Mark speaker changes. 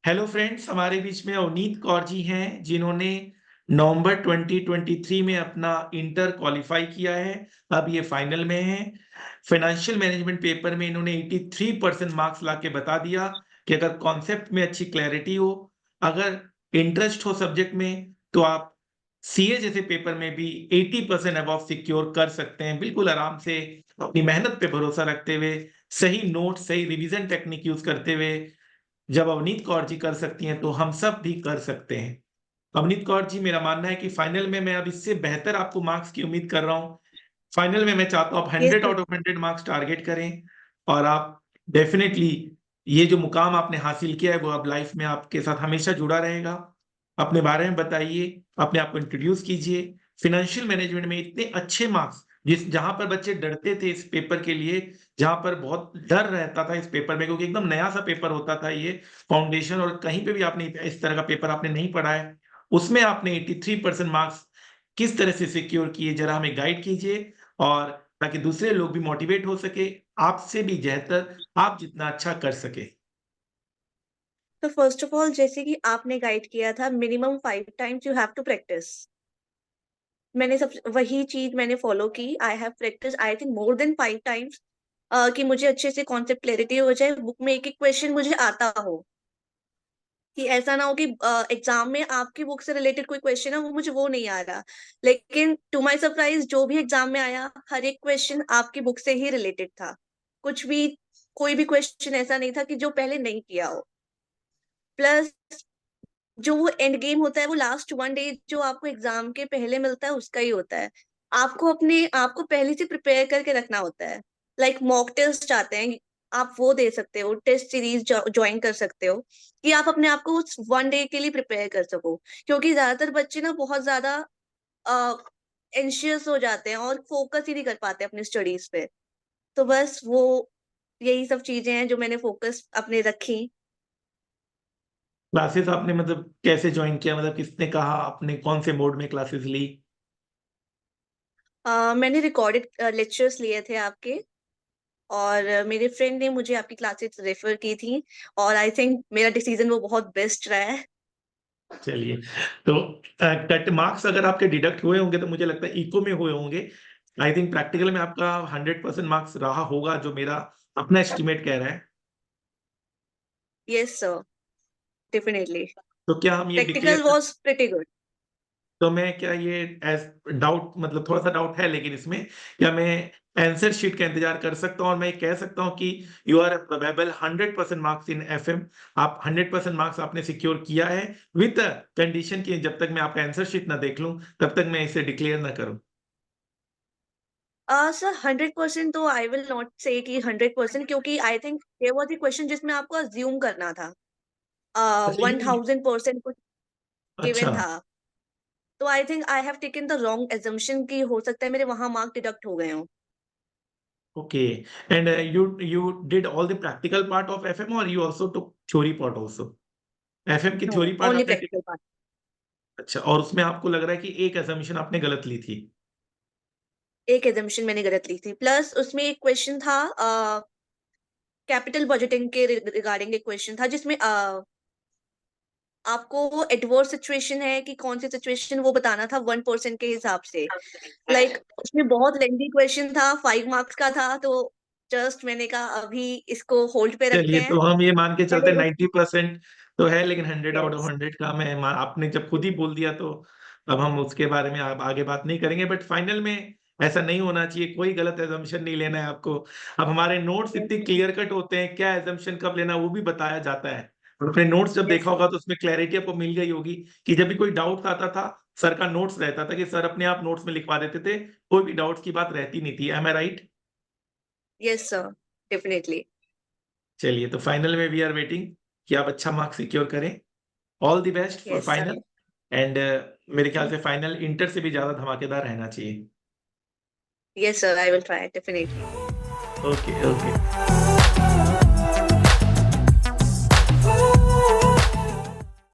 Speaker 1: Hello friends, हमारे बीच में अवनीत कौर जी हैं जिन्होंने नवंबर 2023 में अपना इंटर क्वालिफाई किया है। अब ये फाइनल में है। फाइनेंशियल मैनेजमेंट पेपर में इन्होंने 83% मार्क्स लाके बता दिया कि अगर कॉन्सेप्ट में अच्छी क्लैरिटी हो, अगर इंटरेस्ट हो सब्जेक्ट में, तो आप सीए जैसे पेपर में भी 80% अबव सिक्योर कर सकते हैं, बिल्कुल आराम से, अपनी मेहनत पे भरोसा रखते हुए, सही नोट सही रिवीजन टेक्निक यूज करते हुए। जब अवनीत कौर जी कर सकती हैं तो हम सब भी कर सकते हैं। अवनीत कौर जी, मेरा मानना है कि फाइनल में मैं अब इससे बेहतर आपको मार्क्स की उम्मीद कर रहा हूँ। फाइनल में मैं चाहता हूँ आप
Speaker 2: yes
Speaker 1: 100
Speaker 2: sir.
Speaker 1: Out of 100 marks target करें, और आप डेफिनेटली ये जो मुकाम आपने हासिल किया है वो अब लाइफ में आपके साथ हमेशा जुड़ा रहेगा। अपने बारे में बताइए, अपने आप को इंट्रोड्यूस कीजिए। फाइनेंशियल मैनेजमेंट में इतने अच्छे मार्क्स, जहां पर बच्चे डरते थे इस पेपर के लिए, जहां पर बहुत डर रहता था इस पेपर में, क्योंकि एकदम नया सा पेपर होता था ये, फाउंडेशन और कहीं पे भी आपने इस तरह का पेपर आपने नहीं पढ़ा है, उसमें आपने 83% मार्क्स किस तरह से सिक्योर किए, जरा हमें गाइड कीजिए, और ताकि दूसरे लोग भी मोटिवेट हो सके, आपसे भी बेहतर आप जितना अच्छा कर सके।
Speaker 2: तो फर्स्ट ऑफ ऑल, जैसे कि आपने गाइड किया था, minimum 5 times you have to practise. मैंने सब वही चीज मैंने फॉलो की। I have practise I think more than 5 times, कि मुझे अच्छे से कॉन्सेप्ट क्लैरिटी हो जाए, बुक में एक एक क्वेश्चन मुझे आता हो, कि ऐसा ना हो कि एग्जाम में आपकी बुक से रिलेटेड कोई क्वेश्चन है वो नहीं आ रहा, लेकिन टू माय सरप्राइज जो भी एग्जाम में आया हर एक क्वेश्चन आपकी बुक से ही रिलेटेड था। कुछ भी, कोई भी क्वेश्चन ऐसा नहीं था कि जो पहले नहीं किया हो। प्लस जो वो एंड गेम होता है, वो लास्ट 1 डे जो आपको एग्जाम के पहले मिलता है उसका ही होता है। आपको अपने आप को पहले से प्रिपेयर करके रखना होता है। लाइक मॉक टेस्ट आते हैं, आप वो दे सकते हो, टेस्ट सीरीज ज्वाइन कर सकते हो, कि आप अपने आप को उस 1 डे के लिए प्रिपेयर कर सको। क्योंकि ज्यादातर बच्चे ना बहुत ज्यादा एंशियस हो जाते हैं और फोकस ही नहीं कर पाते अपनी स्टडीज पे। तो बस वो यही सब चीजें हैं जो मैंने फोकस अपने रखी।
Speaker 1: क्लासेस आपने मतलब कैसे ज्वाइन किया, मतलब किसने कहा, आपने कौन से मोड में क्लासेस ली?
Speaker 2: मैंने रिकॉर्डेड लेक्चर्स लिए थे आपके, और मेरे फ्रेंड ने मुझे आपकी क्लासेस रेफर की थी, और आई थिंक मेरा डिसीजन वो बहुत बेस्ट रहा है।
Speaker 1: चलिए, तो कट मार्क्स अगर आपके डिडक्ट हुए होंगे तो मुझे लगता है इको में हुए होंगे। आई थिंक प्रैक्टिकल में आपका 100% मार्क्स रहा होगा, जो मेरा अपना एस्टिमेट कह रहा है।
Speaker 2: Yes sir, definitely.
Speaker 1: तो क्या हम ये
Speaker 2: practical
Speaker 1: declare,
Speaker 2: was pretty good.
Speaker 1: तो मैं क्या ये एज डाउट, मतलब थोड़ा सा डाउट है लेकिन इसमें, क्या मैं आंसर शीट का इंतजार कर सकता हूँ और मैं कह सकता हूँ कि you are probable 100% marks in FM? आप 100% मार्क्स आपने सिक्योर किया है, विद कंडीशन कि जब तक मैं आपका आंसर शीट ना देख लूं तब तक मैं इसे डिक्लेयर ना करूं।
Speaker 2: सर 100% तो आई विल नॉट से कि 100%, क्योंकि I think there was a question जिसमें आपको अज्यूम करना था।
Speaker 1: अच्छा,
Speaker 2: वन
Speaker 1: ये,
Speaker 2: 1000% कुछ
Speaker 1: अच्छा,
Speaker 2: गिवन था। तो I think I have taken the wrong assumption, कि हो सकता है मेरे वहां मार्क डिडक्ट हो गए हों।
Speaker 1: Okay. And you did all the practical part of FM, or you also took theory part also? FM की
Speaker 2: नो,
Speaker 1: थ्योरी पार्ट
Speaker 2: ओनली
Speaker 1: आपने
Speaker 2: प्रैक्टिकल पार्ट।
Speaker 1: अच्छा, और उसमें आपको लग रहा है कि एक assumption आपने गलत ली थी?
Speaker 2: एक एजम्पशन मैंने गलत ली थी, प्लस उसमें एक क्वेश्चन था, कैपिटल बजटिंग के रिगार्डिंग एक क्वेश्चन था, जिसमें आपको वो एडवर्स सिचुएशन है कि कौन सी सिचुएशन, वो बताना था 1% के हिसाब से। उसमें बहुत लेंथी क्वेश्चन था, 5 मार्क्स का था, तो जस्ट मैंने कहा अभी इसको होल्ड पे रखते
Speaker 1: चलिए,
Speaker 2: हैं।
Speaker 1: तो हम ये मान के चलते
Speaker 2: पहले उस
Speaker 1: 90% तो है, लेकिन 100 आउट ऑफ
Speaker 2: यस।
Speaker 1: 100 का आपने जब खुद ही बोल दिया तो अब हम उसके बारे में आप आगे बात नहीं करेंगे। बट फाइनल में ऐसा नहीं होना चाहिए, कोई गलत एजम्पशन नहीं लेना है आपको। अब हमारे नोट्स इतने क्लियर कट होते हैं, क्या एजम्पशन कब लेना वो भी बताया जाता है। और अपने नोट्स जब
Speaker 2: यस
Speaker 1: देखा होगा तो उसमें क्लैरिटी आपको मिल गई होगी कि जब भी कोई डाउट आता था, सर का नोट्स रहता था कि सर अपने आप नोट्स में लिखवा देते थे, कोई भी डाउट्स की बात रहती नहीं थी। एम आई राइट?
Speaker 2: Yes sir, definitely.
Speaker 1: चलिए, तो फाइनल में वी आर वेटिंग कि आप अच्छा मार्क्स सिक्योर करें। All the best for
Speaker 2: yes sir.
Speaker 1: Final. And मेरे ख्याल से फाइनल इंटर से भी ज्यादा धमाकेदार रहना चाहिए।
Speaker 2: Yes sir, I will try definitely.
Speaker 1: Okay, okay.